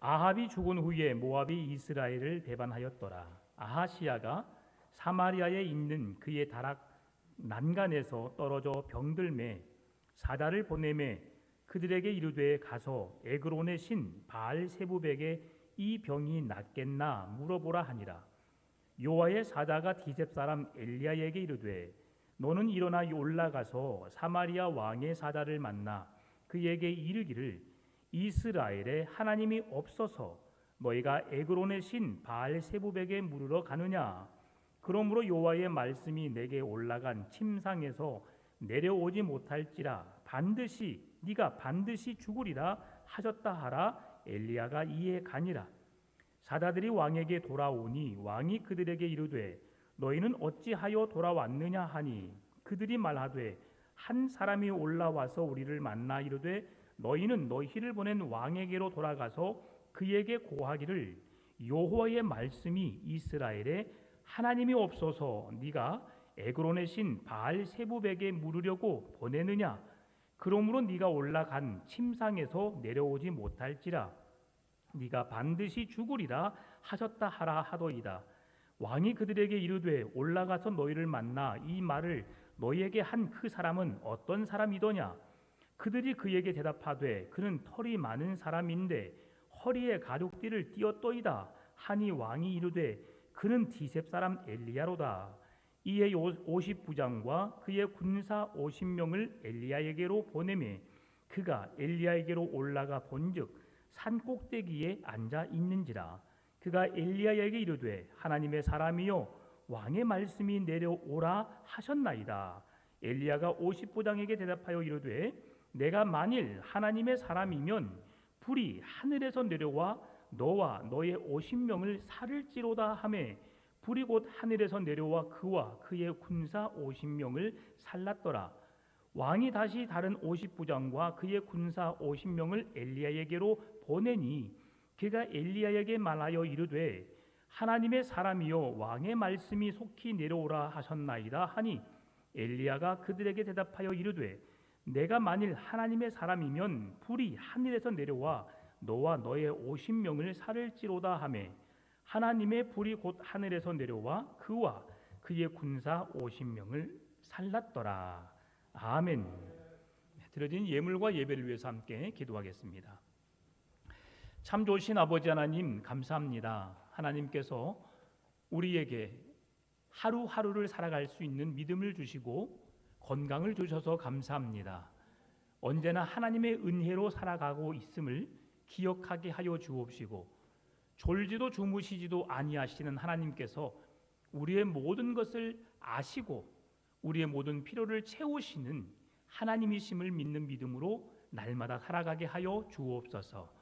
아합이 죽은 후에 모압이 이스라엘을 배반하였더라. 아하시야가 사마리아에 있는 그의 다락 난간에서 떨어져 병들매 사다를 보내매 그들에게 이르되 가서 에그론의 신 바알세부백에 이 병이 낫겠나 물어보라 하니라. 여호와의 사자가 디셉 사람 엘리야에게 이르되 너는 일어나 올라가서 사마리아 왕의 사자를 만나 그에게 이르기를 이스라엘에 하나님이 없어서 너희가 에그론의 신 바알세부백에 물으러 가느냐. 그러므로 여호와의 말씀이 내게 올라간 침상에서 내려오지 못할지라 네가 반드시 죽으리라 하셨다 하라. 엘리야가 이에 가니라. 사자들이 왕에게 돌아오니 왕이 그들에게 이르되 너희는 어찌하여 돌아왔느냐 하니 그들이 말하되 한 사람이 올라와서 우리를 만나 이르되 너희는 너희를 보낸 왕에게로 돌아가서 그에게 고하기를 여호와의 말씀이 이스라엘에 하나님이 없어서 네가 에그론의 신 바알세부백에 물으려고 보내느냐. 그러므로 네가 올라간 침상에서 내려오지 못할지라 네가 반드시 죽으리라 하셨다 하라 하더이다. 왕이 그들에게 이르되 올라가서 너희를 만나 이 말을 너희에게 한 그 사람은 어떤 사람이더냐. 그들이 그에게 대답하되 그는 털이 많은 사람인데 허리에 가죽띠를 띠었더이다 하니 왕이 이르되 그는 디셉 사람 엘리야로다. 이에 50부장과 그의 군사 50명을 엘리야에게로 보내매 그가 엘리야에게로 올라가 본즉 산 꼭대기에 앉아 있는지라. 그가 엘리야에게 이르되 하나님의 사람이여 왕의 말씀이 내려오라 하셨나이다. 엘리야가 50부장에게 대답하여 이르되 내가 만일 하나님의 사람이면 불이 하늘에서 내려와 너와 너의 50명을 살을지로다 하매 불이 곧 하늘에서 내려와 그와 그의 군사 50명을 살랐더라. 왕이 다시 다른 50부장과 그의 군사 50명을 엘리야에게로 보내니 그가 엘리야에게 말하여 이르되 하나님의 사람이여 왕의 말씀이 속히 내려오라 하셨나이다 하니 엘리야가 그들에게 대답하여 이르되 내가 만일 하나님의 사람이면 불이 하늘에서 내려와 너와 너의 50명을 살을지로다 하매 하나님의 불이 곧 하늘에서 내려와 그와 그의 군사 50명을 살랐더라. 아멘. 드려진 예물과 예배를 위해서 함께 기도하겠습니다. 참 좋으신 아버지 하나님 감사합니다. 하나님께서 우리에게 하루하루를 살아갈 수 있는 믿음을 주시고 건강을 주셔서 감사합니다. 언제나 하나님의 은혜로 살아가고 있음을 기억하게 하여 주옵시고 졸지도 주무시지도 아니하시는 하나님께서 우리의 모든 것을 아시고 우리의 모든 필요를 채우시는 하나님이심을 믿는 믿음으로 날마다 살아가게 하여 주옵소서.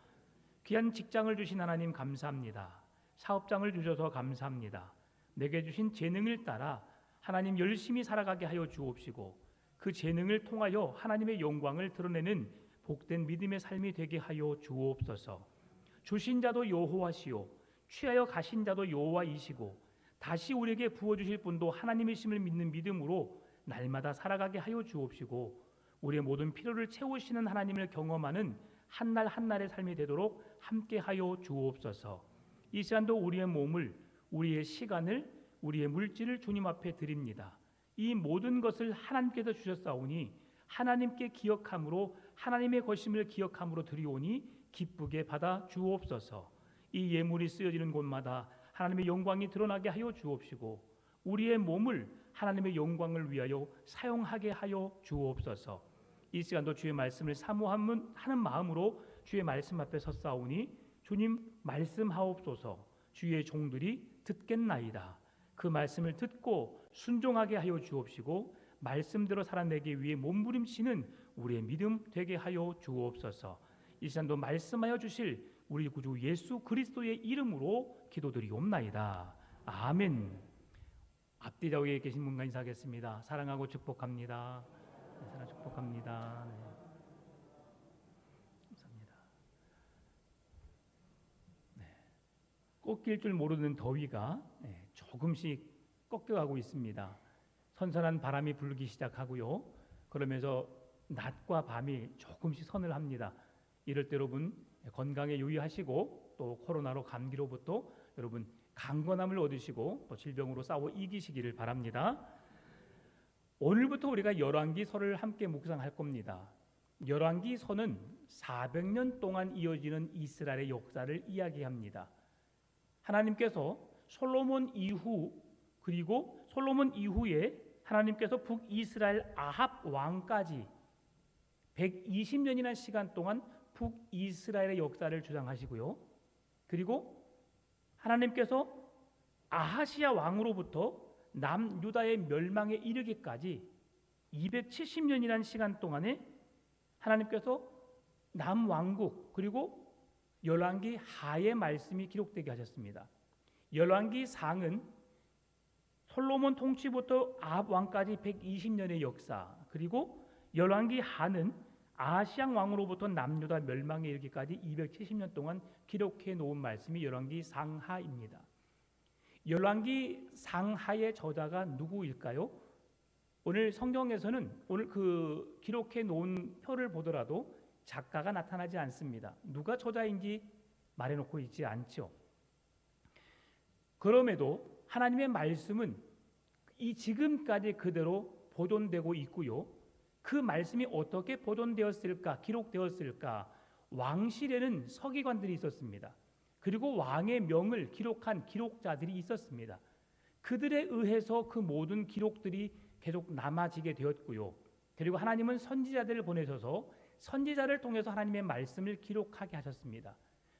귀한 직장을 주신 하나님 감사합니다. 사업장을 주셔서 감사합니다. 내게 주신 재능을 따라 하나님 열심히 살아가게 하여 주옵시고 그 재능을 통하여 하나님의 영광을 드러내는 복된 믿음의 삶이 되게 하여 주옵소서. 주신 자도 여호와시요 취하여 가신 자도 여호와이시고 다시 우리에게 부어주실 분도 하나님이심을 믿는 믿음으로 날마다 살아가게 하여 주옵시고 우리의 모든 필요를 채우시는 하나님을 경험하는 한날 한날의 삶이 되도록 함께하여 주옵소서. 이 시간도 우리의 몸을 우리의 시간을 우리의 물질을 주님 앞에 드립니다. 이 모든 것을 하나님께서 주셨사오니 하나님께 기억함으로 하나님의 것임을 기억함으로 드리오니 기쁘게 받아 주옵소서. 이 예물이 쓰여지는 곳마다 하나님의 영광이 드러나게 하여 주옵시고 우리의 몸을 하나님의 영광을 위하여 사용하게 하여 주옵소서. 이 시간도 주의 말씀을 사모하는 마음으로 주의 말씀 앞에 섰사오니 주님 말씀하옵소서. 주의 종들이 듣겠나이다. 그 말씀을 듣고 순종하게 하여 주옵시고 말씀대로 살아내기 위해 몸부림치는 우리의 믿음 되게 하여 주옵소서. 이 시간도 말씀하여 주실 우리 구주 예수 그리스도의 이름으로 기도드리옵나이다. 아멘. 앞뒤 좌우에 계신 분과 인사하겠습니다. 사랑하고 축복합니다. 사랑 축복합니다. 네. 감사합니다. 네. 꺾일 줄 모르는 더위가 조금씩 꺾여가고 있습니다. 선선한 바람이 불기 시작하고요. 그러면서 낮과 밤이 조금씩 선을 합니다. 이럴 때 여러분 건강에 유의하시고 또 코로나로 감기로부터 여러분 강건함을 얻으시고 또 질병으로 싸워 이기시기를 바랍니다. 오늘부터 우리가 열왕기서를 함께 묵상할 겁니다. 열왕기서는 400년 동안 이어지는 이스라엘의 역사를 이야기합니다. 하나님께서 솔로몬 이후 그리고 솔로몬 이후에 하나님께서 북이스라엘 아합 왕까지 120년이나 시간 동안 북이스라엘의 역사를 주장하시고요. 그리고 하나님께서 아하시야 왕으로부터 남유다의 멸망에 이르기까지 270년이라는 시간 동안에 하나님께서 남왕국 그리고 열왕기 하의 말씀이 기록되게 하셨습니다. 열왕기 상은 솔로몬 통치부터 아합 왕까지 120년의 역사, 그리고 열왕기 하는 아하시야 왕으로부터 남유다 멸망에 이르기까지 270년 동안 기록해 놓은 말씀이 열왕기 상하입니다. 열왕기 상하의 저자가 누구일까요? 오늘 성경에서는 오늘 그 기록해 놓은 표를 보더라도 작가가 나타나지 않습니다. 누가 저자인지 말해놓고 있지 않죠. 그럼에도 하나님의 말씀은 이 지금까지 그대로 보존되고 있고요. 그 말씀이 어떻게 보존되었을까, 기록되었을까? 왕실에는 서기관들이 있었습니다. 그리고 왕의 명을 기록한 기록자들이 있었습니다. 그들에 의해서 그 모든 기록들이 계속 남아지게 되었고요. 그리고 하나님은 선지자들을 보내셔서 선지자를 통해서 하나님의 말씀을 기록하게 하셨습니다.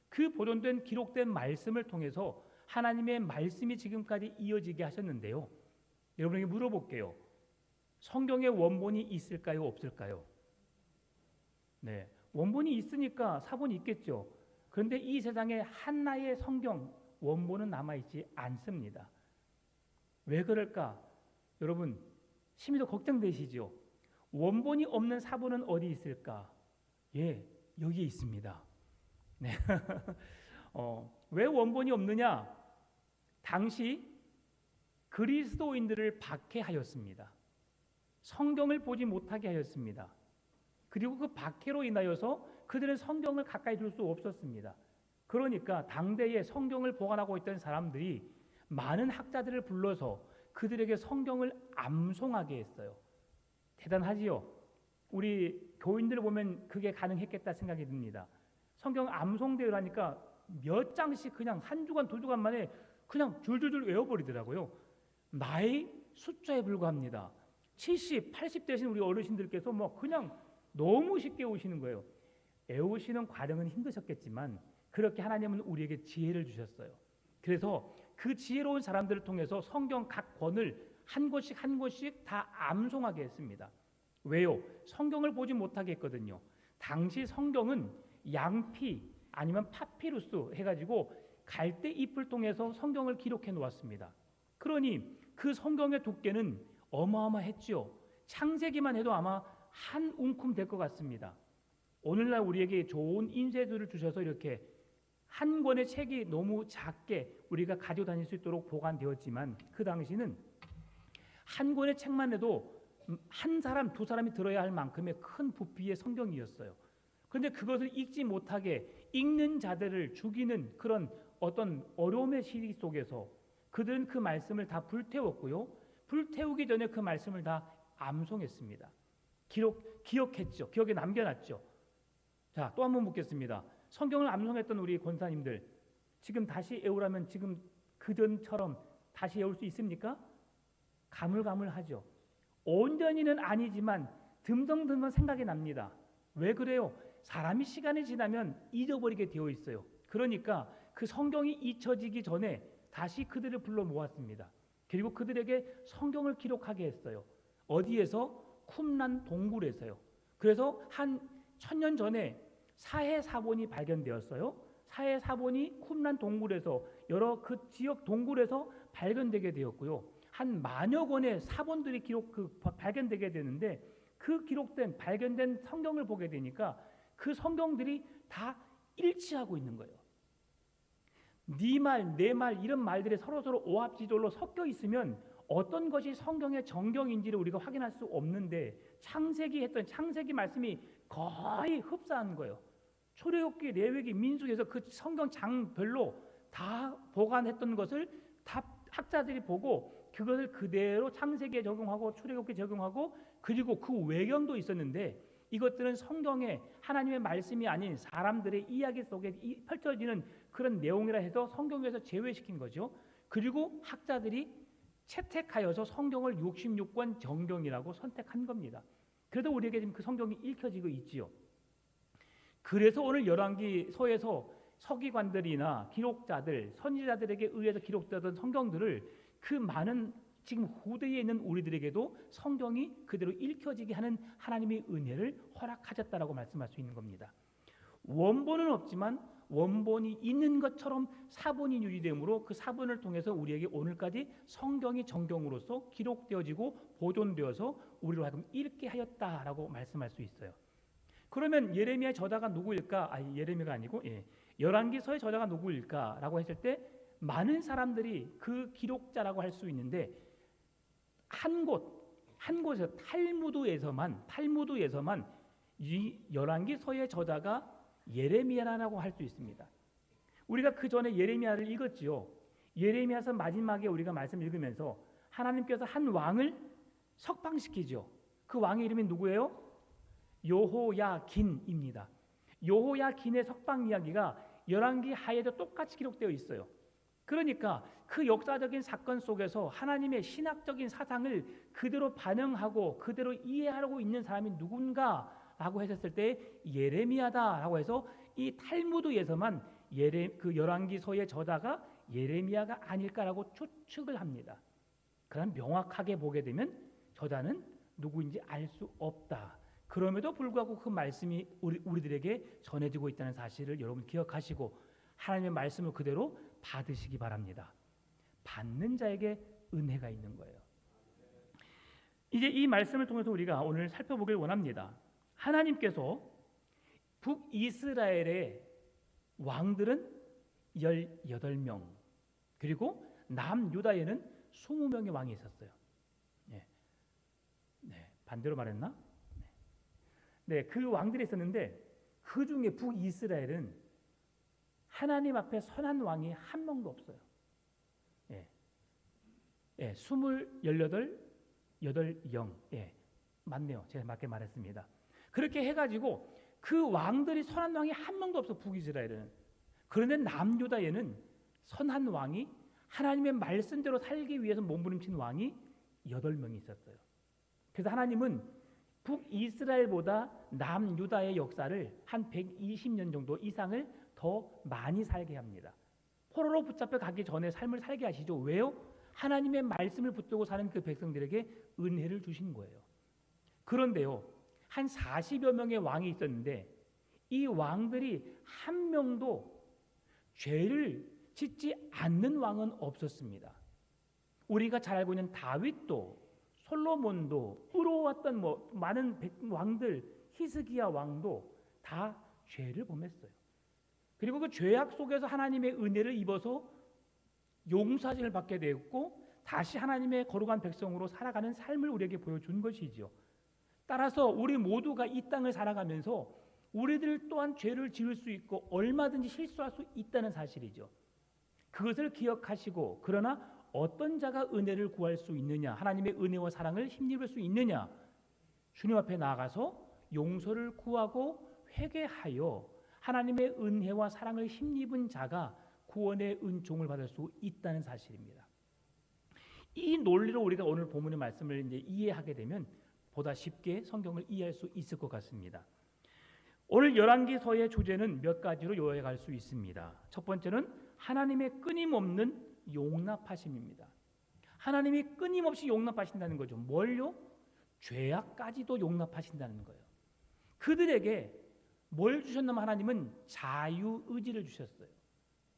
그 보존된 기록된 말씀을 통해서 하나님의 말씀이 지금까지 이어지게 하셨는데요. 여러분에게 물어볼게요. 성경에 원본이 있을까요? 없을까요? 네, 원본이 있으니까 사본이 있겠죠. 그런데 이 세상에 하나의 성경 원본은 남아있지 않습니다. 왜 그럴까? 여러분 심히도 걱정되시죠? 원본이 없는 사본은 어디 있을까? 예, 여기에 있습니다. 네. 왜 원본이 없느냐? 당시 그리스도인들을 박해하였습니다. 성경을 보지 못하게 하였습니다. 그리고 그 박해로 인하여서 그들은 성경을 가까이 둘 수 없었습니다. 그러니까 당대에 성경을 보관하고 있던 사람들이 많은 학자들을 불러서 그들에게 성경을 암송하게 했어요. 대단하지요? 우리 교인들을 보면 그게 가능했겠다 생각이 듭니다. 성경 암송대회를 하니까 몇 장씩 그냥 한 주간 두 주간 만에 그냥 줄줄줄 외워버리더라고요. 나이 숫자에 불과합니다. 70, 80 되신 우리 어르신들께서 뭐 그냥 너무 쉽게 오시는 거예요. 외우시는 과정은 힘드셨겠지만 그렇게 하나님은 우리에게 지혜를 주셨어요. 그래서 그 지혜로운 사람들을 통해서 성경 각 권을 한 곳씩 한 곳씩 다 암송하게 했습니다. 왜요? 성경을 보지 못하게 했거든요. 당시 성경은 양피 아니면 파피루스 해가지고 갈대 잎을 통해서 성경을 기록해 놓았습니다. 그러니 그 성경의 두께는 어마어마했죠. 창세기만 해도 아마 한 움큼 될 것 같습니다. 오늘날 우리에게 좋은 인쇄술을 주셔서 이렇게 한 권의 책이 너무 작게 우리가 가지고 다닐 수 있도록 보관되었지만 그 당시는 한 권의 책만 해도 한 사람, 두 사람이 들어야 할 만큼의 큰 부피의 성경이었어요. 그런데 그것을 읽지 못하게 읽는 자들을 죽이는 그런 어떤 어려움의 시기 속에서 그들은 그 말씀을 다 불태웠고요. 불태우기 전에 그 말씀을 다 암송했습니다. 기억했죠. 기억에 남겨놨죠. 자, 또 한 번 묻겠습니다. 성경을 암송했던 우리 권사님들 지금 다시 외우라면 지금 그전처럼 다시 외울 수 있습니까? 가물가물하죠. 온전히는 아니지만 듬성듬성 생각이 납니다. 왜 그래요? 사람이 시간이 지나면 잊어버리게 되어 있어요. 그러니까 그 성경이 잊혀지기 전에 다시 그들을 불러 모았습니다. 그리고 그들에게 성경을 기록하게 했어요. 어디에서? 쿰란 동굴에서요. 그래서 한 1000년 전에 사해 사본이 발견되었어요. 사해 사본이 쿰란 동굴에서 여러 그 지역 동굴에서 발견되게 되었고요. 한 만여 권의 사본들이 발견되게 되는데 그 기록된 발견된 성경을 보게 되니까 그 성경들이 다 일치하고 있는 거예요. 네 말, 내 말 이런 말들이 서로서로 오합지졸로 섞여 있으면 어떤 것이 성경의 정경인지를 우리가 확인할 수 없는데 창세기 말씀이 거의 흡사한 거예요. 출애굽기, 레위기, 민수기에서 그 성경 장별로 다 보관했던 것을 다 학자들이 보고 그것을 그대로 창세기에 적용하고 출애굽기에 적용하고 그리고 그 외경도 있었는데 이것들은 성경의 하나님의 말씀이 아닌 사람들의 이야기 속에 펼쳐지는 그런 내용이라 해서 성경에서 제외시킨 거죠. 그리고 학자들이 채택하여서 성경을 66권 정경이라고 선택한 겁니다. 그래도 우리에게 지금 그 성경이 읽혀지고 있지요. 그래서 오늘 열왕기서에서 서기관들이나 기록자들, 선지자들에게 의해서 기록되던 성경들을 그 많은 지금 후대에 있는 우리들에게도 성경이 그대로 읽혀지게 하는 하나님의 은혜를 허락하셨다라고 말씀할 수 있는 겁니다. 원본은 없지만 원본이 있는 것처럼 사본이 유지되므로 그 사본을 통해서 우리에게 오늘까지 성경이 정경으로서 기록되어지고 보존되어서 우리로 하여금 읽게 하였다라고 말씀할 수 있어요. 그러면 예레미야의 저자가 누구일까? 예레미야가 아니고 열왕기서의 저자가 누구일까라고 했을 때 많은 사람들이 그 기록자라고 할 수 있는데 한 곳에서 탈무드에서만 이 열왕기서의 저자가 예레미야라고 할 수 있습니다. 우리가 그 전에 예레미야를 읽었지요. 예레미야서 마지막에 우리가 말씀 읽으면서 하나님께서 한 왕을 석방시키죠. 그 왕의 이름이 누구예요? 여호야긴입니다. 여호야긴의 석방 이야기가 열왕기 하에도 똑같이 기록되어 있어요. 그러니까 그 역사적인 사건 속에서 하나님의 신학적인 사상을 그대로 반영하고 그대로 이해하고 있는 사람이 누군가라고 했었을 때 예레미야다라고 해서 이 탈무드에서만 그 열왕기서의 저자가 예레미야가 아닐까라고 추측을 합니다. 그럼 명확하게 보게 되면 저자는 누구인지 알 수 없다. 그럼에도 불구하고 그 말씀이 우리들에게 전해지고 있다는 사실을 여러분 기억하시고 하나님의 말씀을 그대로 받으시기 바랍니다. 받는 자에게 은혜가 있는 거예요. 이제 이 말씀을 통해서 우리가 오늘 살펴보길 원합니다. 하나님께서 북이스라엘의 왕들은 18명 그리고 남유다에는 20명의 왕이 있었어요. 반대로 말했나? 그 왕들이 있었는데 그 중에 북이스라엘은 하나님 앞에 선한 왕이 한 명도 없어요. 18영. 맞네요. 제가 맞게 말했습니다. 그렇게 해가지고 그 왕들이 선한 왕이 한 명도 없어 북이스라엘은. 그런데 남유다에는 선한 왕이 하나님의 말씀대로 살기 위해서 몸부림친 왕이 8명이 있었어요. 그래서 하나님은 북이스라엘보다 남유다의 역사를 한 120년 정도 이상을 더 많이 살게 합니다. 포로로 붙잡혀 가기 전에 삶을 살게 하시죠. 왜요? 하나님의 말씀을 붙들고 사는 그 백성들에게 은혜를 주신 거예요. 그런데요, 한 40여 명의 왕이 있었는데 이 왕들이 한 명도 죄를 짓지 않는 왕은 없었습니다. 우리가 잘 알고 있는 다윗도 솔로몬도 의로웠던 많은 왕들 히스기야 왕도 다 죄를 범했어요. 그리고 그 죄악 속에서 하나님의 은혜를 입어서 용서를 받게 되었고 다시 하나님의 거룩한 백성으로 살아가는 삶을 우리에게 보여준 것이죠. 따라서 우리 모두가 이 땅을 살아가면서 우리들 또한 죄를 지을 수 있고 얼마든지 실수할 수 있다는 사실이죠. 그것을 기억하시고 그러나 어떤 자가 은혜를 구할 수 있느냐, 하나님의 은혜와 사랑을 힘입을 수 있느냐, 주님 앞에 나아가서 용서를 구하고 회개하여 하나님의 은혜와 사랑을 힘입은 자가 구원의 은총을 받을 수 있다는 사실입니다. 이 논리로 우리가 오늘 본문의 말씀을 이제 이해하게 되면 보다 쉽게 성경을 이해할 수 있을 것 같습니다. 오늘 열왕기서의 주제는 몇 가지로 요약할 수 있습니다. 첫 번째는 하나님의 끊임없는 용납하심입니다. 하나님이 끊임없이 용납하신다는 거죠. 뭘요? 죄악까지도 용납하신다는 거예요. 그들에게 뭘 주셨냐면 하나님은 자유의지를 주셨어요.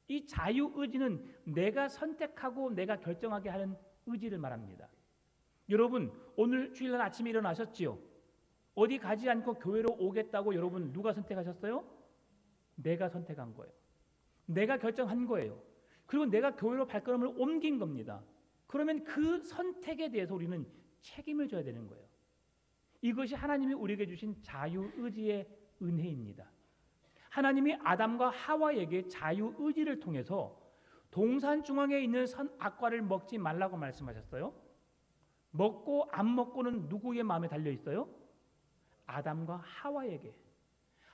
이 자유의지는 내가 선택하고 내가 결정하게 하는 의지를 말합니다. 여러분 오늘 주일날 아침에 일어나셨지요? 어디 가지 않고 교회로 오겠다고 여러분 누가 선택하셨어요? 내가 선택한 거예요. 내가 결정한 거예요. 그리고 내가 교회로 발걸음을 옮긴 겁니다. 그러면 그 선택에 대해서 우리는 책임을 져야 되는 거예요. 이것이 하나님이 우리에게 주신 자유의지의 은혜입니다. 하나님이 아담과 하와에게 자유의지를 통해서 동산 중앙에 있는 선악과를 먹지 말라고 말씀하셨어요. 먹고 안 먹고는 누구의 마음에 달려 있어요? 아담과 하와에게.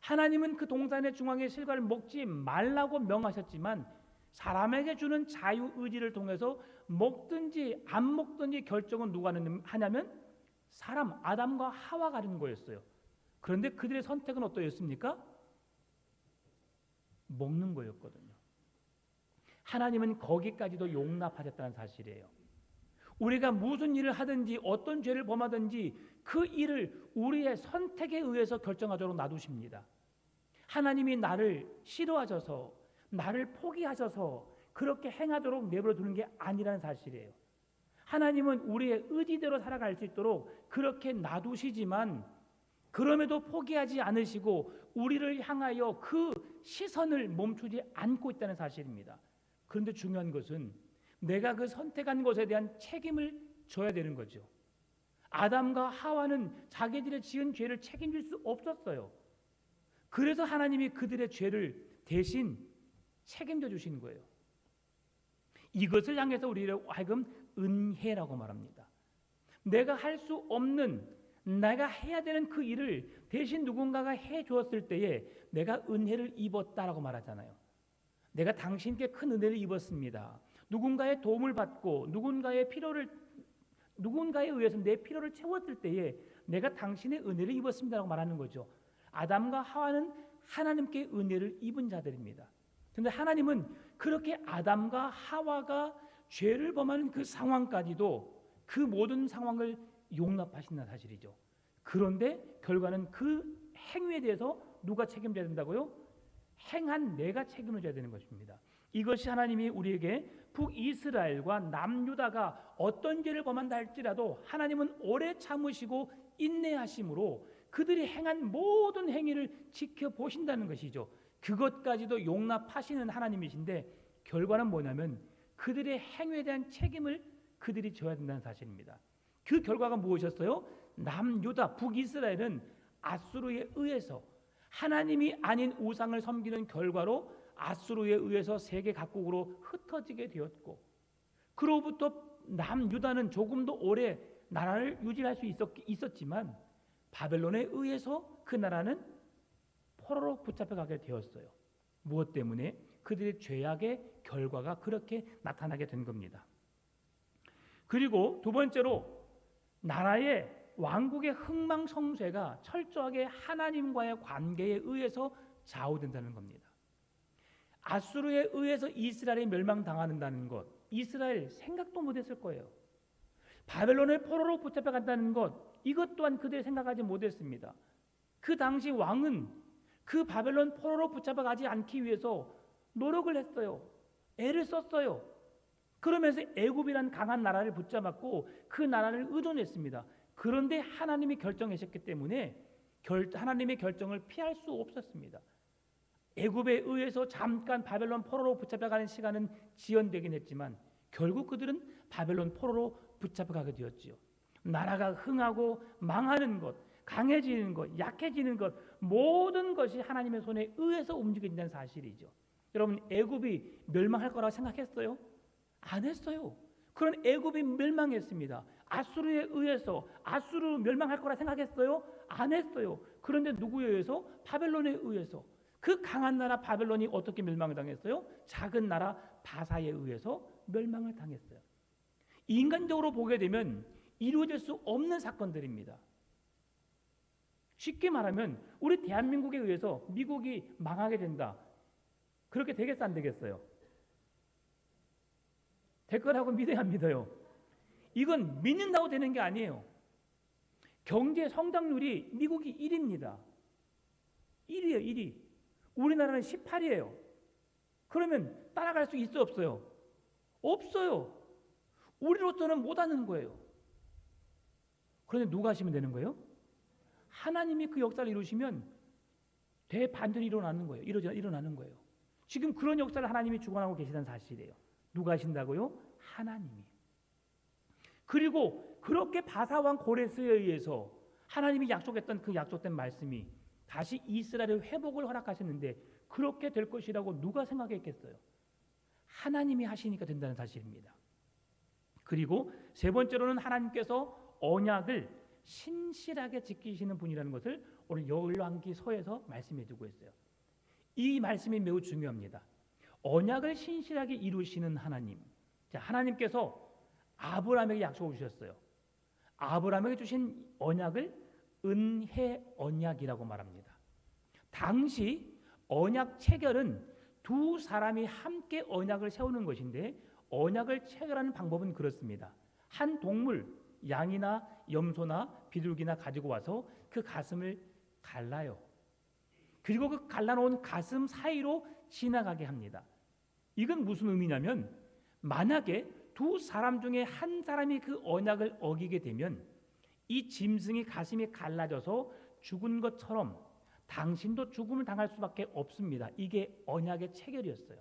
하나님은 그 동산의 중앙의 실과를 먹지 말라고 명하셨지만 사람에게 주는 자유의지를 통해서 먹든지 안 먹든지 결정은 누가 하냐면 사람 아담과 하와가 하는 거였어요. 그런데 그들의 선택은 어떠했습니까? 먹는 거였거든요. 하나님은 거기까지도 용납하셨다는 사실이에요. 우리가 무슨 일을 하든지 어떤 죄를 범하든지 그 일을 우리의 선택에 의해서 결정하도록 놔두십니다. 하나님이 나를 싫어하셔서 나를 포기하셔서 그렇게 행하도록 내버려 두는 게 아니라는 사실이에요. 하나님은 우리의 의지대로 살아갈 수 있도록 그렇게 놔두시지만 그럼에도 포기하지 않으시고 우리를 향하여 그 시선을 멈추지 않고 있다는 사실입니다. 그런데 중요한 것은 내가 그 선택한 것에 대한 책임을 져야 되는 거죠. 아담과 하와는 자기들의 지은 죄를 책임질 수 없었어요. 그래서 하나님이 그들의 죄를 대신 책임져 주신 거예요. 이것을 향해서 우리를 하여금 은혜라고 말합니다. 내가 할 수 없는, 내가 해야 되는 그 일을 대신 누군가가 해 주었을 때에 내가 은혜를 입었다라고 말하잖아요. 내가 당신께 큰 은혜를 입었습니다. 누군가의 도움을 받고 누군가에 의해서 내 필요를 채웠을 때에 내가 당신의 은혜를 입었습니다라고 말하는 거죠. 아담과 하와는 하나님께 은혜를 입은 자들입니다. 그런데 하나님은 그렇게 아담과 하와가 죄를 범하는 그 상황까지도 그 모든 상황을 용납하신다는 사실이죠. 그런데 결과는 그 행위에 대해서 누가 책임져야 된다고요? 행한 내가 책임을 져야 되는 것입니다. 이것이 하나님이 우리에게 북이스라엘과 남유다가 어떤 죄를 범한다 할지라도 하나님은 오래 참으시고 인내하심으로 그들이 행한 모든 행위를 지켜보신다는 것이죠. 그것까지도 용납하시는 하나님이신데 결과는 뭐냐면 그들의 행위에 대한 책임을 그들이 져야 된다는 사실입니다. 그 결과가 무엇이었어요? 남유다, 북이스라엘은 아수르에 의해서 하나님이 아닌 우상을 섬기는 결과로 아수르에 의해서 세계 각국으로 흩어지게 되었고, 그로부터 남유다는 조금 더 오래 나라를 유지할 수 있었지만 바벨론에 의해서 그 나라는 포로로 붙잡혀가게 되었어요. 무엇 때문에? 그들의 죄악의 결과가 그렇게 나타나게 된 겁니다. 그리고 두 번째로 나라의 왕국의 흥망성쇠가 철저하게 하나님과의 관계에 의해서 좌우된다는 겁니다. 아수르에 의해서 이스라엘이 멸망당한다는 것, 이스라엘 생각도 못했을 거예요. 바벨론을 포로로 붙잡혀간다는 것, 이것 또한 그들이 생각하지 못했습니다. 그 당시 왕은 그 바벨론 포로로 붙잡아가지 않기 위해서 노력을 했어요. 애를 썼어요. 그러면서 애굽이란 강한 나라를 붙잡았고 그 나라를 의존했습니다. 그런데 하나님이 결정하셨기 때문에 하나님의 결정을 피할 수 없었습니다. 애굽에 의해서 잠깐 바벨론 포로로 붙잡혀가는 시간은 지연되긴 했지만 결국 그들은 바벨론 포로로 붙잡혀가게 되었지요. 나라가 흥하고 망하는 것, 강해지는 것, 약해지는 것, 모든 것이 하나님의 손에 의해서 움직인다는 사실이죠. 여러분, 애굽이 멸망할 거라고 생각했어요? 안 했어요. 그런 애굽이 멸망했습니다. 아수르에 의해서 아수르 멸망할 거라 생각했어요? 안 했어요. 그런데 누구에 의해서? 바벨론에 의해서. 그 강한 나라 바벨론이 어떻게 멸망을 당했어요? 작은 나라 바사에 의해서 멸망을 당했어요. 인간적으로 보게 되면 이루어질 수 없는 사건들입니다. 쉽게 말하면 우리 대한민국에 의해서 미국이 망하게 된다. 그렇게 되겠어, 안 되겠어요? 될 거라고 믿어야 안 믿어요? 이건 믿는다고 되는 게 아니에요. 경제 성장률이 미국이 1위입니다. 1위예요, 1위. 우리나라는 18위예요. 그러면 따라갈 수 있어, 없어요? 없어요. 우리로서는 못하는 거예요. 그런데 누가 하시면 되는 거예요? 하나님이 그 역사를 이루시면 대반전이 일어나는 거예요. 일어나는 거예요. 지금 그런 역사를 하나님이 주관하고 계시다는 사실이에요. 누가 하신다고요? 하나님이. 그리고 그렇게 바사왕 고레스에 의해서 하나님이 약속했던 그 약속된 말씀이 다시 이스라엘의 회복을 허락하셨는데 그렇게 될 것이라고 누가 생각했겠어요? 하나님이 하시니까 된다는 사실입니다. 그리고 세 번째로는 하나님께서 언약을 신실하게 지키시는 분이라는 것을 오늘 열왕기서에서 말씀해 주고 있어요. 이 말씀이 매우 중요합니다. 언약을 신실하게 이루시는 하나님. 자, 하나님께서 아브라함에게 약속을 주셨어요. 아브라함에게 주신 언약을 은혜 언약이라고 말합니다. 당시 언약 체결은 두 사람이 함께 언약을 세우는 것인데, 언약을 체결하는 방법은 그렇습니다. 한 동물, 양이나 염소나 비둘기나 가지고 와서 그 가슴을 갈라요. 그리고 그 갈라놓은 가슴 사이로 지나가게 합니다. 이건 무슨 의미냐면, 만약에 두 사람 중에 한 사람이 그 언약을 어기게 되면 이 짐승이 가슴이 갈라져서 죽은 것처럼 당신도 죽음을 당할 수밖에 없습니다. 이게 언약의 체결이었어요.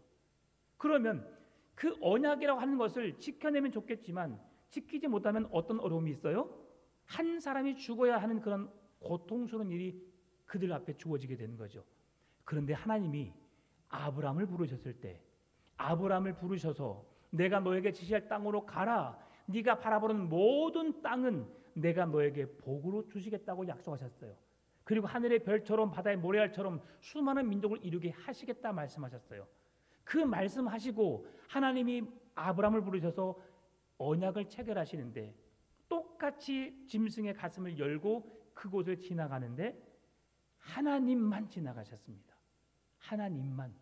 그러면 그 언약이라고 하는 것을 지켜내면 좋겠지만 지키지 못하면 어떤 어려움이 있어요? 한 사람이 죽어야 하는 그런 고통스러운 일이 그들 앞에 주어지게 되는 거죠. 그런데 하나님이 아브라함을 부르셨을 때, 아브라함을 부르셔서 내가 너에게 지시할 땅으로 가라, 네가 바라보는 모든 땅은 내가 너에게 복으로 주시겠다고 약속하셨어요. 그리고 하늘의 별처럼 바다의 모래알처럼 수많은 민족을 이루게 하시겠다 말씀하셨어요. 그 말씀하시고 하나님이 아브라함을 부르셔서 언약을 체결하시는데, 똑같이 짐승의 가슴을 열고 그곳을 지나가는데 하나님만 지나가셨습니다. 하나님만.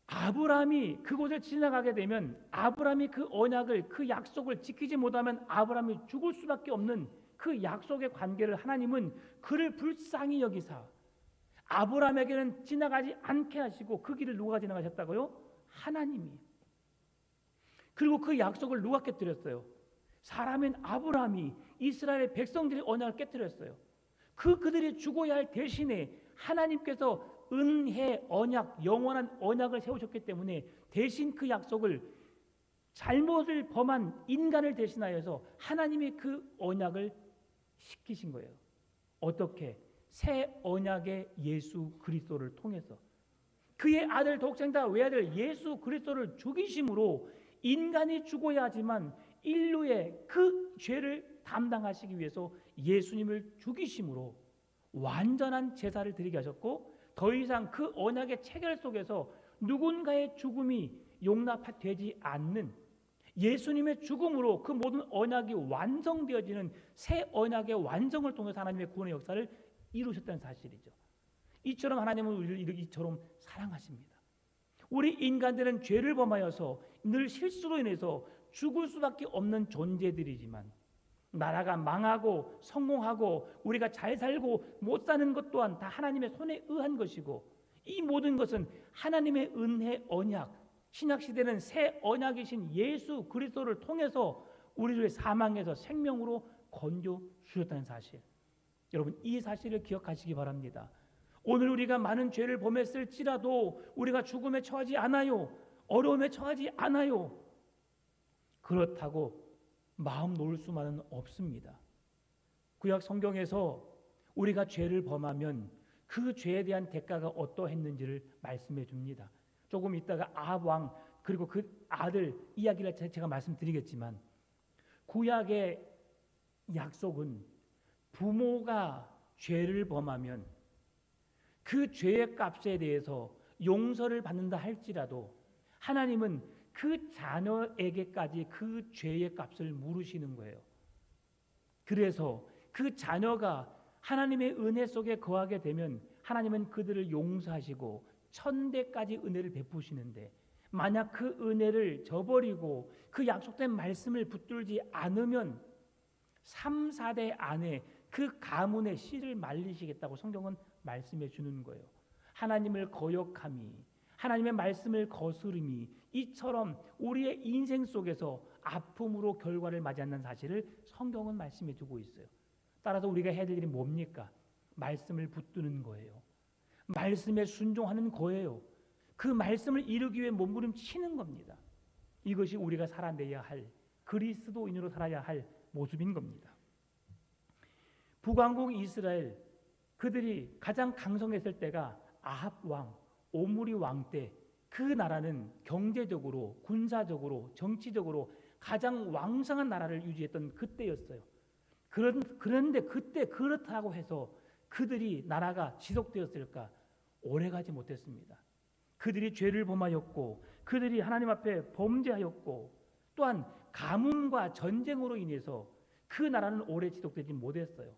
아브라함이 그곳을 지나가게 되면 아브라함이 그 언약을, 그 약속을 지키지 못하면 아브라함이 죽을 수밖에 없는 그 약속의 관계를 하나님은 그를 불쌍히 여기사 아브라함에게는 지나가지 않게 하시고, 그 길을 누가 지나가셨다고요? 하나님이. 그리고 그 약속을 누가 깨뜨렸어요? 사람인 아브라함이 이스라엘의 백성들의 언약을 깨뜨렸어요. 그들이 죽어야 할 대신에 하나님께서 은혜 언약, 영원한 언약을 세우셨기 때문에 대신 그 약속을 잘못을 범한 인간을 대신하여서 하나님이 그 언약을 시키신 거예요. 어떻게? 새 언약의 예수 그리스도를 통해서 그의 아들 독생자 외아들 예수 그리스도를 죽이심으로 인간이 죽어야 하지만 인류의 그 죄를 담당하시기 위해서 예수님을 죽이심으로 완전한 제사를 드리게 하셨고, 더 이상 그 언약의 체결 속에서 누군가의 죽음이 용납되지 않는 예수님의 죽음으로 그 모든 언약이 완성되어지는 새 언약의 완성을 통해서 하나님의 구원의 역사를 이루셨다는 사실이죠. 이처럼 하나님은 우리를 이처럼 사랑하십니다. 우리 인간들은 죄를 범하여서 늘 실수로 인해서 죽을 수밖에 없는 존재들이지만, 나라가 망하고 성공하고 우리가 잘 살고 못 사는 것 또한 다 하나님의 손에 의한 것이고, 이 모든 것은 하나님의 은혜 언약, 신약시대는 새 언약이신 예수 그리스도를 통해서 우리를 사망에서 생명으로 건져 주셨다는 사실, 여러분 이 사실을 기억하시기 바랍니다. 오늘 우리가 많은 죄를 범했을지라도 우리가 죽음에 처하지 않아요. 어려움에 처하지 않아요. 그렇다고 마음 놓을 수만은 없습니다. 구약 성경에서 우리가 죄를 범하면 그 죄에 대한 대가가 어떠했는지를 말씀해 줍니다. 조금 있다가 아합 왕 그리고 그 아들 이야기를 제가 말씀드리겠지만, 구약의 약속은 부모가 죄를 범하면 그 죄의 값에 대해서 용서를 받는다 할지라도 하나님은 그 자녀에게까지 그 죄의 값을 물으시는 거예요. 그래서 그 자녀가 하나님의 은혜 속에 거하게 되면 하나님은 그들을 용서하시고 천대까지 은혜를 베푸시는데, 만약 그 은혜를 저버리고 그 약속된 말씀을 붙들지 않으면 3, 4대 안에 그 가문의 씨를 말리시겠다고 성경은 말씀해 주는 거예요. 하나님을 거역함이, 하나님의 말씀을 거스름이 이처럼 우리의 인생 속에서 아픔으로 결과를 맞이한다는 사실을 성경은 말씀해 주고 있어요. 따라서 우리가 해야 될 일이 뭡니까? 말씀을 붙드는 거예요. 말씀에 순종하는 거예요. 그 말씀을 이루기 위해 몸부림치는 겁니다. 이것이 우리가 살아내야 할, 그리스도인으로 살아야 할 모습인 겁니다. 북왕국 이스라엘, 그들이 가장 강성했을 때가 아합 왕, 오므리 왕 때 그 나라는 경제적으로, 군사적으로, 정치적으로 가장 왕성한 나라를 유지했던 그때였어요. 그런데 그때 그렇다고 해서 그들이 나라가 지속되었을까? 오래가지 못했습니다. 그들이 죄를 범하였고, 그들이 하나님 앞에 범죄하였고, 또한 가뭄과 전쟁으로 인해서 그 나라는 오래 지속되지 못했어요.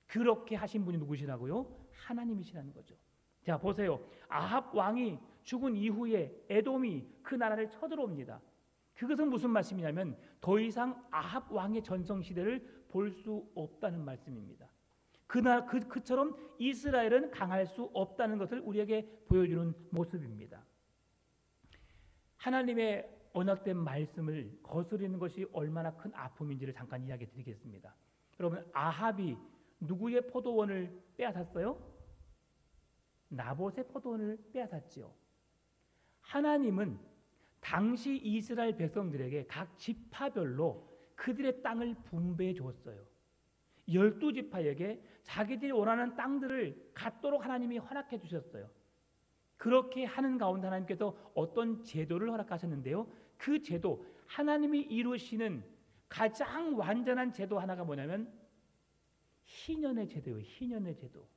그렇게 하신 분이 누구시라고요? 하나님이시라는 거죠. 자, 보세요. 아합 왕이 죽은 이후에 에돔이 그 나라를 쳐들어옵니다. 그것은 무슨 말씀이냐면 더 이상 아합 왕의 전성 시대를 볼 수 없다는 말씀입니다. 그처럼 이스라엘은 강할 수 없다는 것을 우리에게 보여주는 모습입니다. 하나님의 언약된 말씀을 거스르는 것이 얼마나 큰 아픔인지를 잠깐 이야기 드리겠습니다. 여러분, 아합이 누구의 포도원을 빼앗았어요? 나봇의 포도원을 빼앗았지요. 하나님은 당시 이스라엘 백성들에게 각 지파별로 그들의 땅을 분배해 주었어요. 12지파에게 자기들이 원하는 땅들을 갖도록 하나님이 허락해 주셨어요. 그렇게 하는 가운데 하나님께서 어떤 제도를 허락하셨는데요. 그 제도, 하나님이 이루시는 가장 완전한 제도 하나가 뭐냐면 희년의 제도예요. 희년의 제도.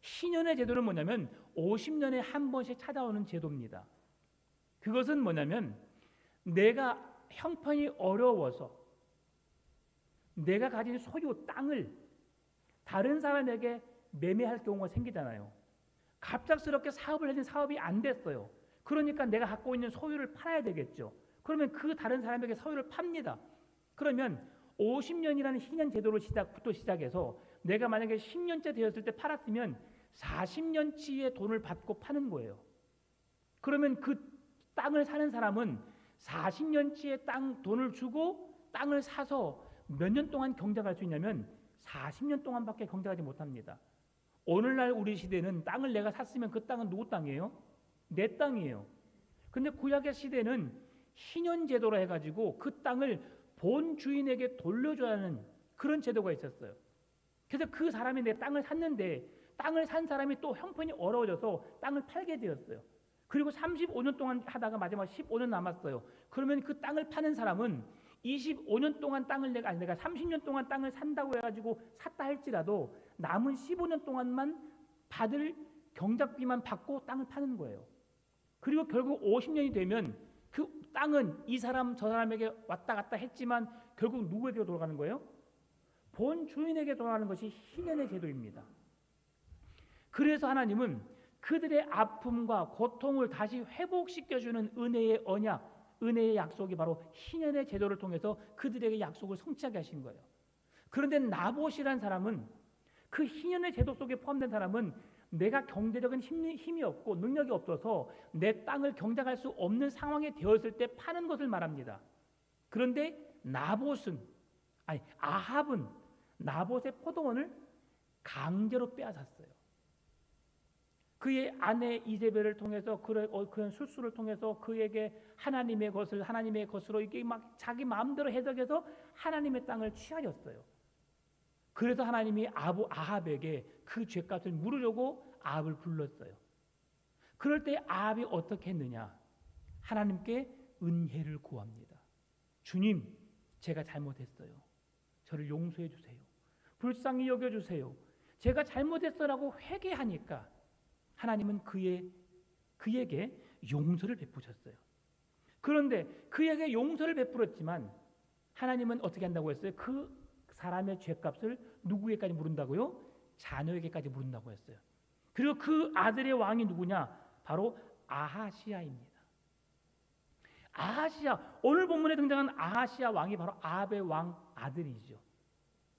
희년의 제도는 뭐냐면 50년에 한 번씩 찾아오는 제도입니다. 그것은 뭐냐면 내가 형편이 어려워서 내가 가진 소유 땅을 다른 사람에게 매매할 경우가 생기잖아요. 갑작스럽게 사업을 했는데 사업이 안 됐어요. 그러니까 내가 갖고 있는 소유를 팔아야 되겠죠. 그러면 그 다른 사람에게 소유를 팝니다. 그러면 50년이라는 희년 제도로 시작해서 내가 만약에 10년째 되었을 때 팔았으면 40년치의 돈을 받고 파는 거예요. 그러면 그 땅을 사는 사람은 40년치의 돈을 주고 땅을 사서 몇 년 동안 경작할 수 있냐면 40년 동안밖에 경작하지 못합니다. 오늘날 우리 시대는 땅을 내가 샀으면 그 땅은 누구 땅이에요? 내 땅이에요. 근데 구약의 시대는 희년 제도로 해가지고 그 땅을 본 주인에게 돌려줘야 하는 그런 제도가 있었어요. 그래서 그 사람이 내 땅을 샀는데 땅을 산 사람이 또 형편이 어려워져서 땅을 팔게 되었어요. 그리고 35년 동안 하다가 마지막 15년 남았어요. 그러면 그 땅을 파는 사람은 25년 동안 땅을 내가 30년 동안 땅을 산다고 해가지고 샀다 할지라도 남은 15년 동안만 받을 경작비만 받고 땅을 파는 거예요. 그리고 결국 50년이 되면 그 땅은 이 사람 저 사람에게 왔다 갔다 했지만 결국 누구에게 돌아가는 거예요? 본 주인에게 돌아가는 것이 희년의 제도입니다. 그래서 하나님은 그들의 아픔과 고통을 다시 회복시켜주는 은혜의 언약, 은혜의 약속이 바로 희년의 제도를 통해서 그들에게 약속을 성취하게 하신 거예요. 그런데 나봇이라는 사람은 그 희년의 제도 속에 포함된 사람은 내가 경제적인 힘이 없고 능력이 없어서 내 땅을 경작할 수 없는 상황에 되었을 때 파는 것을 말합니다. 그런데 아합은 나봇의 포도원을 강제로 빼앗았어요. 그의 아내 이세벨을 통해서 그런 술수를 통해서 그에게 하나님의 것으로 이게 막 자기 마음대로 해석해서 하나님의 땅을 취하였어요. 그래서 하나님이 아합에게 그 죄값을 물으려고 아합을 불렀어요. 그럴 때 아합이 어떻게 했느냐? 하나님께 은혜를 구합니다. 주님, 제가 잘못했어요. 저를 용서해 주세요. 불쌍히 여겨 주세요. 제가 잘못했어라고 회개하니까 하나님은 그에게 용서를 베푸셨어요. 그런데 그에게 용서를 베풀었지만 하나님은 어떻게 한다고 했어요? 그 사람의 죄값을 누구에게까지 물은다고요? 자녀에게까지 물은다고 했어요. 그리고 그 아들의 왕이 누구냐? 바로 아하시아입니다. 아하시아, 오늘 본문에 등장한 아하시아 왕이 바로 아합의 왕 아들이죠.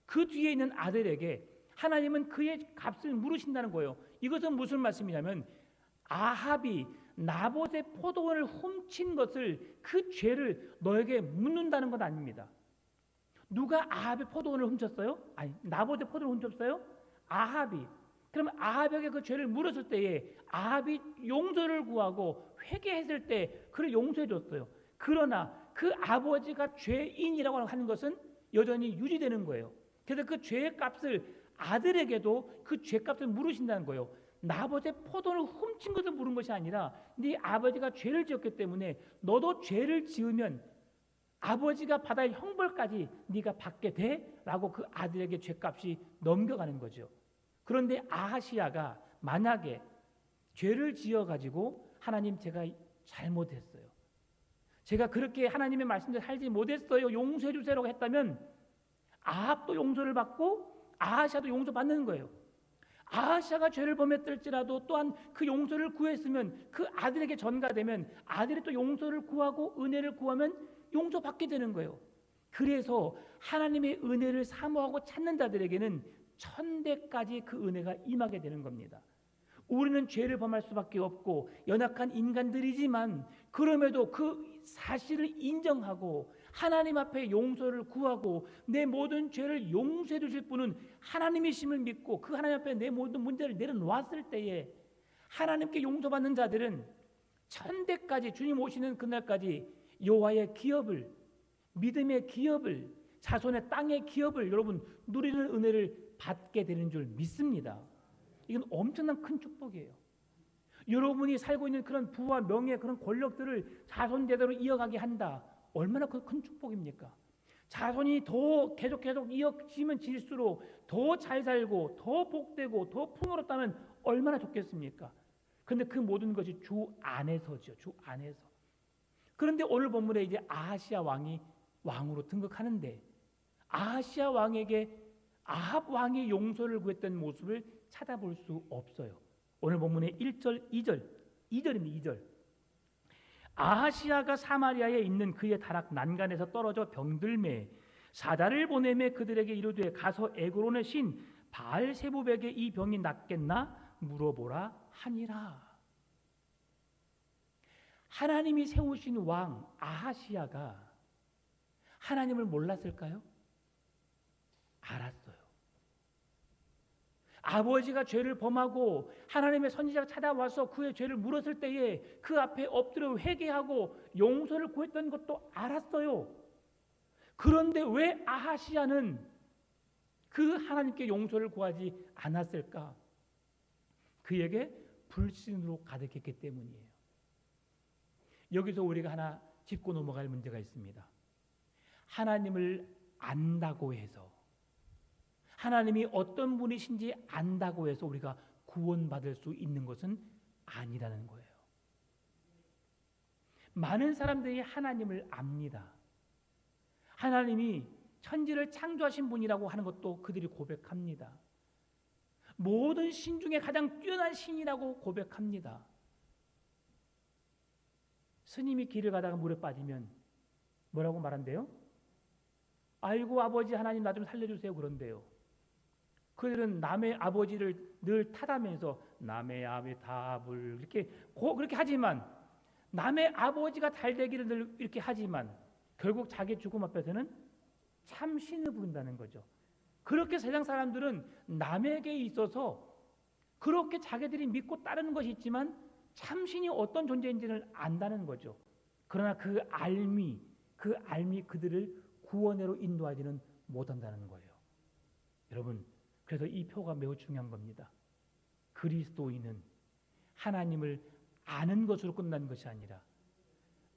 그 뒤에 있는 아들에게 하나님은 그의 값을 물으신다는 거예요. 이것은 무슨 말씀이냐면 아합이 나봇의 포도원을 훔친 것을, 그 죄를 너에게 묻는다는 건 아닙니다. 누가 아합의 포도원을 훔쳤어요? 아니, 나봇의 포도원을 훔쳤어요? 아합이. 그러면 아합에게 그 죄를 물었을 때에 아합이 용서를 구하고 회개했을 때 그를 용서해 줬어요. 그러나 그 아버지가 죄인이라고 하는 것은 여전히 유지되는 거예요. 그래서 그 죄의 값을 아들에게도 그 죄값을 물으신다는 거예요. 나봇의 포도를 훔친 것을 물은 것이 아니라 네 아버지가 죄를 지었기 때문에 너도 죄를 지으면 아버지가 받아야 형벌까지 네가 받게 돼? 라고 그 아들에게 죄값이 넘겨가는 거죠. 그런데 아하시야가 만약에 죄를 지어가지고 하나님 제가 잘못했어요. 제가 그렇게 하나님의 말씀대로 살지 못했어요. 용서해 주세요라고 했다면 아합도 용서를 받고 아하시야도 용서받는 거예요. 아하시야가 죄를 범했을지라도 또한 그 용서를 구했으면 그 아들에게 전가되면 아들이 또 용서를 구하고 은혜를 구하면 용서받게 되는 거예요. 그래서 하나님의 은혜를 사모하고 찾는 자들에게는 천대까지 그 은혜가 임하게 되는 겁니다. 우리는 죄를 범할 수밖에 없고 연약한 인간들이지만 그럼에도 그 사실을 인정하고 하나님 앞에 용서를 구하고 내 모든 죄를 용서해 주실 분은 하나님이심을 믿고 그 하나님 앞에 내 모든 문제를 내려놓았을 때에 하나님께 용서받는 자들은 천대까지 주님 오시는 그날까지 여호와의 기업을, 믿음의 기업을, 자손의 땅의 기업을 여러분 누리는 은혜를 받게 되는 줄 믿습니다. 이건 엄청난 큰 축복이에요. 여러분이 살고 있는 그런 부와 명예, 그런 권력들을 자손 대대로 이어가게 한다. 얼마나 큰 축복입니까? 자손이 더 계속 이어지면 질수록 더 잘 살고 더 복되고 더 풍요롭다면 얼마나 좋겠습니까? 그런데 그 모든 것이 주 안에서죠. 주 안에서. 그런데 오늘 본문에 이제 아하시야 왕이 왕으로 등극하는데 아하시야 왕에게 아합 왕이 용서를 구했던 모습을 찾아볼 수 없어요. 오늘 본문의 1절, 2절입니다. 2절. 아하시야가 사마리아에 있는 그의 다락 난간에서 떨어져 병들매 사다를 보내매 그들에게 이르되 가서 에그론의 신 바알세부백에 이 병이 낫겠나 물어보라 하니라. 하나님이 세우신 왕 아하시야가 하나님을 몰랐을까요? 알았어요. 아버지가 죄를 범하고 하나님의 선지자가 찾아와서 그의 죄를 물었을 때에 그 앞에 엎드려 회개하고 용서를 구했던 것도 알았어요. 그런데 왜 아하시야는 그 하나님께 용서를 구하지 않았을까? 그에게 불신으로 가득했기 때문이에요. 여기서 우리가 하나 짚고 넘어갈 문제가 있습니다. 하나님을 안다고 해서 하나님이 어떤 분이신지 안다고 해서 우리가 구원받을 수 있는 것은 아니라는 거예요. 많은 사람들이 하나님을 압니다. 하나님이 천지를 창조하신 분이라고 하는 것도 그들이 고백합니다. 모든 신 중에 가장 뛰어난 신이라고 고백합니다. 스님이 길을 가다가 물에 빠지면 뭐라고 말한대요? 아이고 아버지 하나님 나 좀 살려주세요 그런대요. 그들은 남의 아버지를 늘 탓하면서 남의 아비 답을 그렇게 하지만 남의 아버지가 잘 되기를 늘 이렇게 하지만 결국 자기 죽음 앞에서는 참 신을 부른다는 거죠. 그렇게 세상 사람들은 남에게 있어서 그렇게 자기들이 믿고 따르는 것이 있지만 참 신이 어떤 존재인지를 안다는 거죠. 그러나 그 알미 그들을 구원으로 인도하지는 못한다는 거예요. 여러분 그래서 이 표가 매우 중요한 겁니다. 그리스도인은 하나님을 아는 것으로 끝난 것이 아니라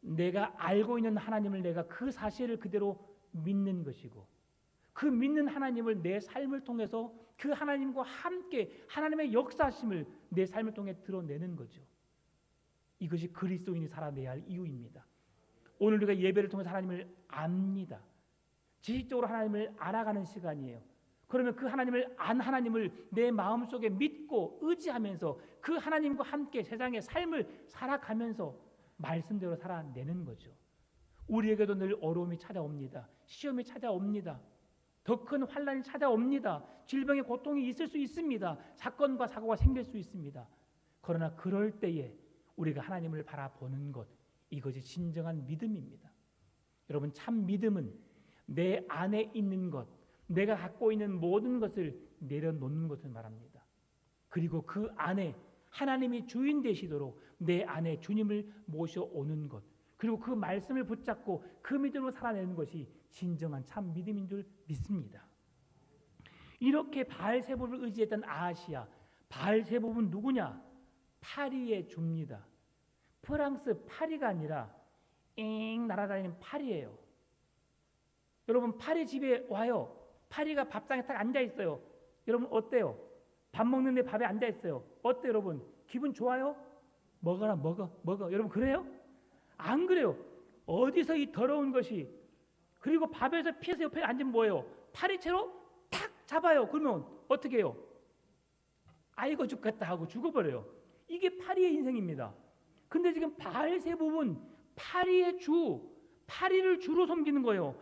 내가 알고 있는 하나님을 내가 그 사실을 그대로 믿는 것이고 그 믿는 하나님을 내 삶을 통해서 그 하나님과 함께 하나님의 역사심을 내 삶을 통해 드러내는 거죠. 이것이 그리스도인이 살아내야 할 이유입니다. 오늘 우리가 예배를 통해서 하나님을 압니다. 지식적으로 하나님을 알아가는 시간이에요. 그러면 그 하나님을 안 하나님을 내 마음속에 믿고 의지하면서 그 하나님과 함께 세상의 삶을 살아가면서 말씀대로 살아내는 거죠. 우리에게도 늘 어려움이 찾아옵니다. 시험이 찾아옵니다. 더 큰 환난이 찾아옵니다. 질병의 고통이 있을 수 있습니다. 사건과 사고가 생길 수 있습니다. 그러나 그럴 때에 우리가 하나님을 바라보는 것 이것이 진정한 믿음입니다. 여러분 참 믿음은 내 안에 있는 것 내가 갖고 있는 모든 것을 내려놓는 것을 말합니다. 그리고 그 안에 하나님이 주인 되시도록 내 안에 주님을 모셔오는 것 그리고 그 말씀을 붙잡고 그 믿음으로 살아내는 것이 진정한 참 믿음인 줄 믿습니다. 이렇게 바알세부를 의지했던 아하시야 바알세붑은 누구냐? 파리의 주입니다. 프랑스 파리가 아니라 잉 날아다니는 파리예요. 여러분 파리 집에 와요. 파리가 밥상에 딱 앉아 있어요. 여러분 어때요? 밥 먹는데 밥에 앉아 있어요. 어때요, 여러분? 기분 좋아요? 먹어라, 먹어. 여러분 그래요? 안 그래요. 어디서 이 더러운 것이, 그리고 밥에서 피해서 옆에 앉으면 뭐예요? 파리채로 탁 잡아요. 그러면 어떻게 해요? 아이고 죽겠다 하고 죽어버려요. 이게 파리의 인생입니다. 근데 지금 바알세붑은 파리의 주, 파리를 주로 섬기는 거예요.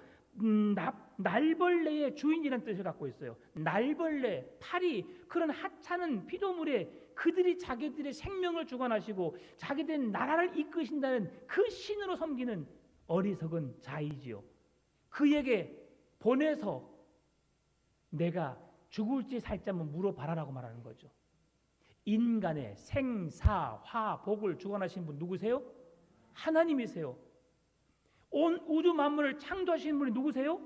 날벌레의 주인이라는 뜻을 갖고 있어요. 날벌레, 파리, 그런 하찮은 피조물에 그들이 자기들의 생명을 주관하시고 자기들의 나라를 이끄신다는 그 신으로 섬기는 어리석은 자이지요. 그에게 보내서 내가 죽을지 살지 한번 물어봐라라고 말하는 거죠. 인간의 생사, 화, 복을 주관하신 분 누구세요? 하나님이세요. 온 우주 만물을 창조하신 분이 누구세요?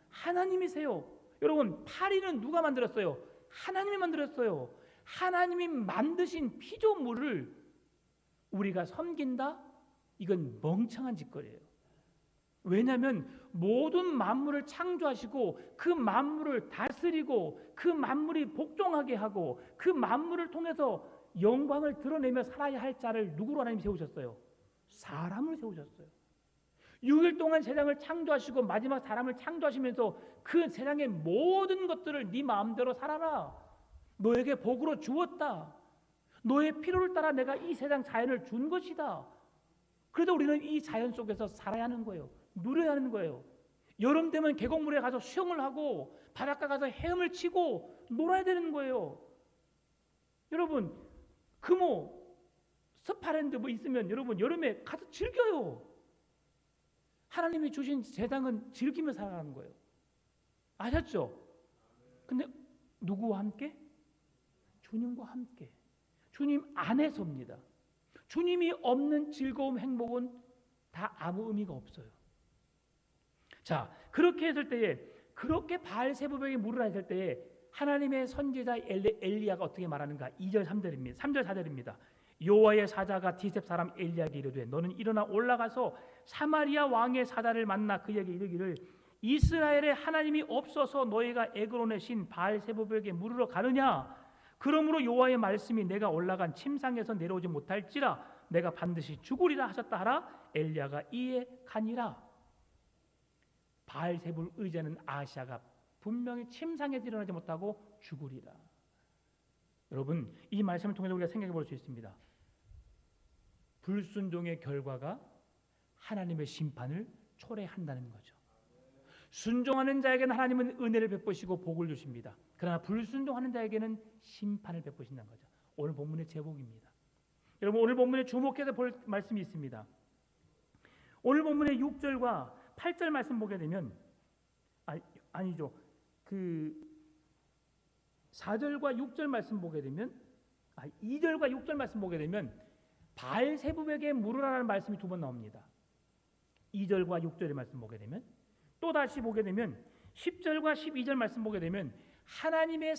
하나님이세요. 여러분 파리는 누가 만들었어요? 하나님이 만들었어요. 하나님이 만드신 피조물을 우리가 섬긴다? 이건 멍청한 짓거리예요. 왜냐하면 모든 만물을 창조하시고 그 만물을 다스리고 그 만물이 복종하게 하고 그 만물을 통해서 영광을 드러내며 살아야 할 자를 누구로 하나님 세우셨어요? 사람을 세우셨어요. 6일 동안 세상을 창조하시고 마지막 사람을 창조하시면서 그 세상의 모든 것들을 네 마음대로 살아라. 너에게 복으로 주었다. 너의 필요를 따라 내가 이 세상 자연을 준 것이다. 그래도 우리는 이 자연 속에서 살아야 하는 거예요. 누려야 하는 거예요. 여름 되면 계곡물에 가서 수영을 하고 바닷가 가서 헤엄을 치고 놀아야 되는 거예요. 여러분 금호 스파랜드 뭐 있으면 여러분 여름에 가서 즐겨요. 하나님이 주신 세상은 즐기며 살아가는 거예요. 아셨죠? 근데 누구와 함께? 주님과 함께. 주님 안에서입니다. 주님이 없는 즐거움, 행복은 다 아무 의미가 없어요. 자, 그렇게 했을 때에, 그렇게 바알세붑에게 물을 했을 때에 하나님의 선지자 엘리야가 어떻게 말하는가? 2절 3절입니다. 3절 4절입니다. 여호와의 사자가 디셉 사람 엘리야에게 이르되 너는 일어나 올라가서 사마리아 왕의 사자를 만나 그에게 이르기를 이스라엘에 하나님이 없어서 너희가 에그론의 신 바알세붑에게 물으러 가느냐? 그러므로 여호와의 말씀이 내가 올라간 침상에서 내려오지 못할지라 내가 반드시 죽으리라 하셨다 하라. 엘리야가 이에 가니라. 바알세붑을 의지하는 아하시아가 분명히 침상에서 일어나지 못하고 죽으리라. 여러분 이 말씀을 통해서 우리가 생각해 볼 수 있습니다. 불순종의 결과가 하나님의 심판을 초래한다는 거죠. 순종하는 자에게는 하나님은 은혜를 베푸시고 복을 주십니다. 그러나 불순종하는 자에게는 심판을 베푸신다는 거죠. 오늘 본문의 제목입니다. 여러분 오늘 본문에 주목해서 볼 말씀이 있습니다. 오늘 본문의 6절과 8절 말씀 보게 되면 아니죠. 그 4절과 6절 말씀 보게 되면 2절과 6절 말씀 보게 되면 바알세붑에게 물으라는 말씀이 두 번 나옵니다. 2절과 6절의 말씀 보게 되면 또 다시 보게 되면 10절과 12절 말씀 보게 되면 하나님의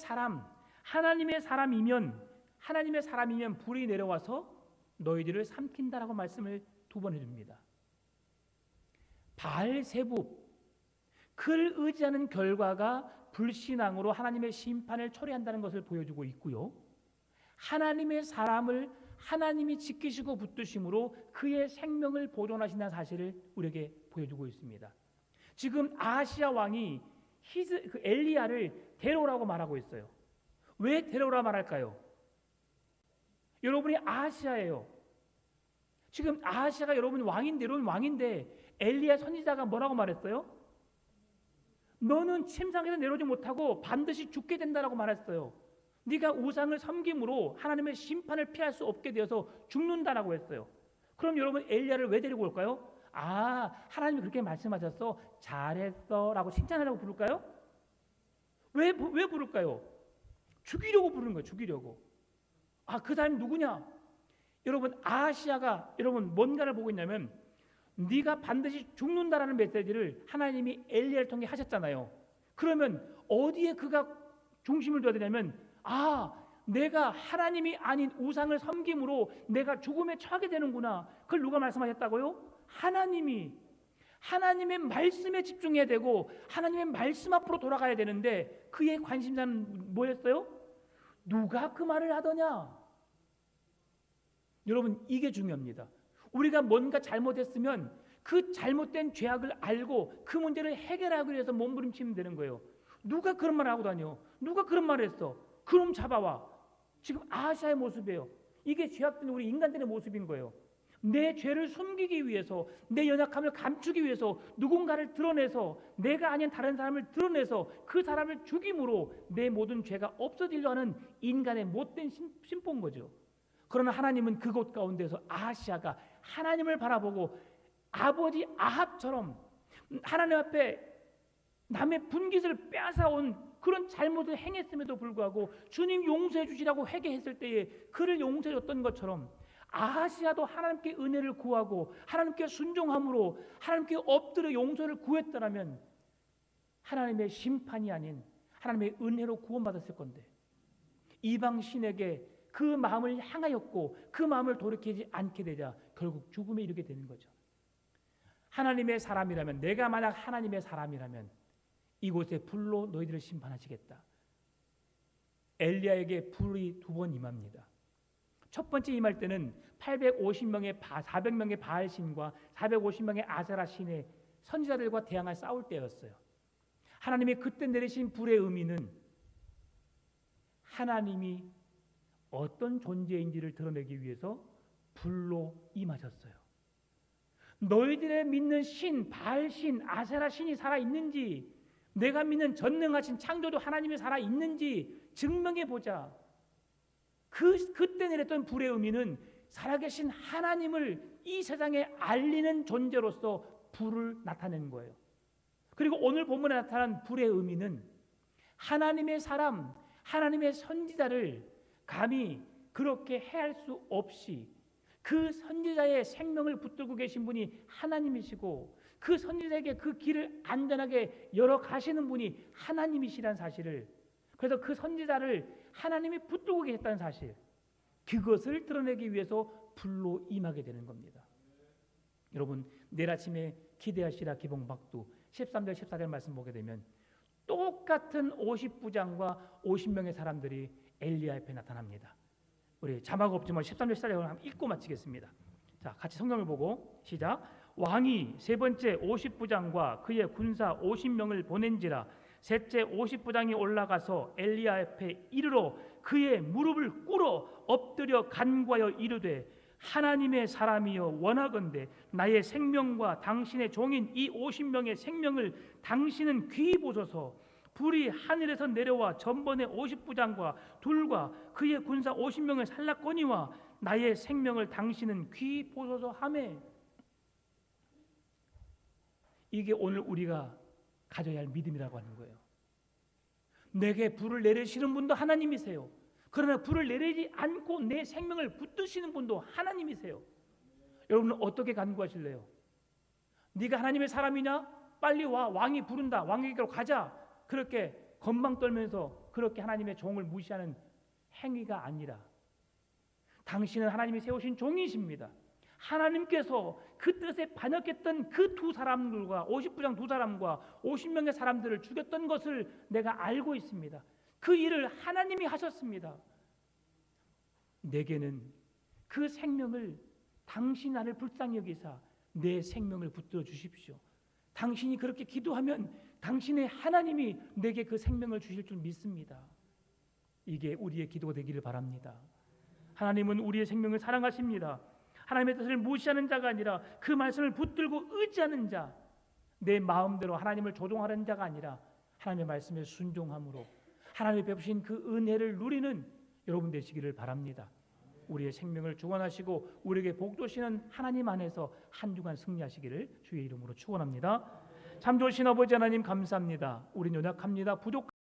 사람이면 불이 내려와서 너희들을 삼킨다라고 말씀을 두 번 해줍니다. 바알세붑 그를 의지하는 결과가 불신앙으로 하나님의 심판을 초래한다는 것을 보여주고 있고요. 하나님의 사람을 하나님이 지키시고 붙드심으로 그의 생명을 보존하신다는 사실을 우리에게 보여주고 있습니다. 지금 아하시아 왕이 엘리야를 데려오라고 말하고 있어요. 왜 데려오라 말할까요? 여러분이 아하시아예요. 지금 아하시아가 여러분 왕인데 엘리야 선지자가 뭐라고 말했어요? 너는 침상에서 내려오지 못하고 반드시 죽게 된다라고 말했어요. 네가 우상을 섬김으로 하나님의 심판을 피할 수 없게 되어서 죽는다라고 했어요. 그럼 여러분 엘리야를 왜 데리고 올까요? 하나님이 그렇게 말씀하셨어. 잘했어 라고 칭찬하라고 부를까요? 왜 부를까요? 죽이려고 부르는 거예요. 죽이려고. 그 사람이 누구냐? 여러분 아하시아가 여러분 뭔가를 보고 있냐면 네가 반드시 죽는다라는 메시지를 하나님이 엘리야를 통해 하셨잖아요. 그러면 어디에 그가 중심을 둬야 되냐면 내가 하나님이 아닌 우상을 섬김으로 내가 죽음에 처하게 되는구나. 그걸 누가 말씀하셨다고요? 하나님이. 하나님의 말씀에 집중해야 되고 하나님의 말씀 앞으로 돌아가야 되는데 그의 관심사는 뭐였어요? 누가 그 말을 하더냐? 여러분, 이게 중요합니다. 우리가 뭔가 잘못했으면 그 잘못된 죄악을 알고 그 문제를 해결하기 위해서 몸부림치면 되는 거예요. 누가 그런 말을 하고 다녀? 누가 그런 말을 했어? 그럼 잡아와. 지금 아하시아의 모습이에요. 이게 죄악된 우리 인간들의 모습인 거예요. 내 죄를 숨기기 위해서, 내 연약함을 감추기 위해서 누군가를 드러내서, 내가 아닌 다른 사람을 드러내서 그 사람을 죽임으로 내 모든 죄가 없어지려 하는 인간의 못된 심보인 거죠. 그러나 하나님은 그곳 가운데서 아하시아가 하나님을 바라보고 아버지 아합처럼 하나님 앞에 남의 분깃을 빼앗아온 그런 잘못을 행했음에도 불구하고 주님 용서해 주시라고 회개했을 때에 그를 용서해 줬던 것처럼 아하시아도 하나님께 은혜를 구하고 하나님께 순종함으로 하나님께 엎드려 용서를 구했더라면 하나님의 심판이 아닌 하나님의 은혜로 구원받았을 건데 이방 신에게 그 마음을 향하였고 그 마음을 돌이키지 않게 되자 결국 죽음에 이르게 되는 거죠. 하나님의 사람이라면, 내가 만약 하나님의 사람이라면 이곳에 불로 너희들을 심판하시겠다. 엘리야에게 불이 2번 임합니다. 첫 번째 임할 때는 400명의 바알 신과 450명의 아세라 신의 선지자들과 대항할 싸울 때였어요. 하나님이 그때 내리신 불의 의미는 하나님이 어떤 존재인지를 드러내기 위해서 불로 임하셨어요. 너희들의 믿는 신, 바알 신, 아세라 신이 살아있는지, 내가 믿는 전능하신 창조주 하나님이 살아있는지 증명해 보자. 그때 내렸던 불의 의미는 살아계신 하나님을 이 세상에 알리는 존재로서 불을 나타낸 거예요. 그리고 오늘 본문에 나타난 불의 의미는 하나님의 사람, 하나님의 선지자를 감히 그렇게 해할 수 없이 그 선지자의 생명을 붙들고 계신 분이 하나님이시고 그 선지자에게 그 길을 안전하게 열어 가시는 분이 하나님이시라는 사실을, 그래서 그 선지자를 하나님이 붙들고 계셨다는 사실, 그것을 드러내기 위해서 불로 임하게 되는 겁니다. 여러분, 내일 아침에 기대하시라 기봉박두 13절 14절 말씀 보게 되면 똑같은 50부장과 50명의 사람들이 엘리야 앞에 나타납니다. 우리 자막 없지만 13절 14절 한번 읽고 마치겠습니다. 자, 같이 성경을 보고 시작. 왕이 세 번째 50부장과 그의 군사 50명을 보낸지라 셋째 50부장이 올라가서 엘리야 앞에 이르러 그의 무릎을 꿇어 엎드려 간구하여 이르되 하나님의 사람이여 원하건대 나의 생명과 당신의 종인 이 50명의 생명을 당신은 귀히 보소서. 불이 하늘에서 내려와 전번에 50부장과 둘과 그의 군사 50명을 살랐거니와 나의 생명을 당신은 귀히 보소서 하매. 이게 오늘 우리가 가져야 할 믿음이라고 하는 거예요. 내게 불을 내리시는 분도 하나님이세요. 그러나 불을 내리지 않고 내 생명을 붙드시는 분도 하나님이세요. 여러분은 어떻게 간구하실래요? 네가 하나님의 사람이냐? 빨리 와, 왕이 부른다, 왕에게로 가자. 그렇게 건방 떨면서 그렇게 하나님의 종을 무시하는 행위가 아니라 당신은 하나님이 세우신 종이십니다. 하나님께서 그 뜻에 반역했던 그 두 사람들과 50부장 두 사람과 50명의 사람들을 죽였던 것을 내가 알고 있습니다. 그 일을 하나님이 하셨습니다. 내게는 그 생명을 당신 나를 불쌍히 여기사 내 생명을 붙들어 주십시오. 당신이 그렇게 기도하면 당신의 하나님이 내게 그 생명을 주실 줄 믿습니다. 이게 우리의 기도가 되기를 바랍니다. 하나님은 우리의 생명을 사랑하십니다. 하나님의 뜻을 무시하는 자가 아니라 그 말씀을 붙들고 의지하는 자, 내 마음대로 하나님을 조종하는 자가 아니라 하나님의 말씀에 순종함으로 하나님이 베푸신 그 은혜를 누리는 여러분 되시기를 바랍니다. 우리의 생명을 주관하시고 우리에게 복 주시는 하나님 안에서 한 주간 승리하시기를 주의 이름으로 축원합니다. 참 좋으신 아버지 하나님 감사합니다. 우린 연약합니다. 부족합니다.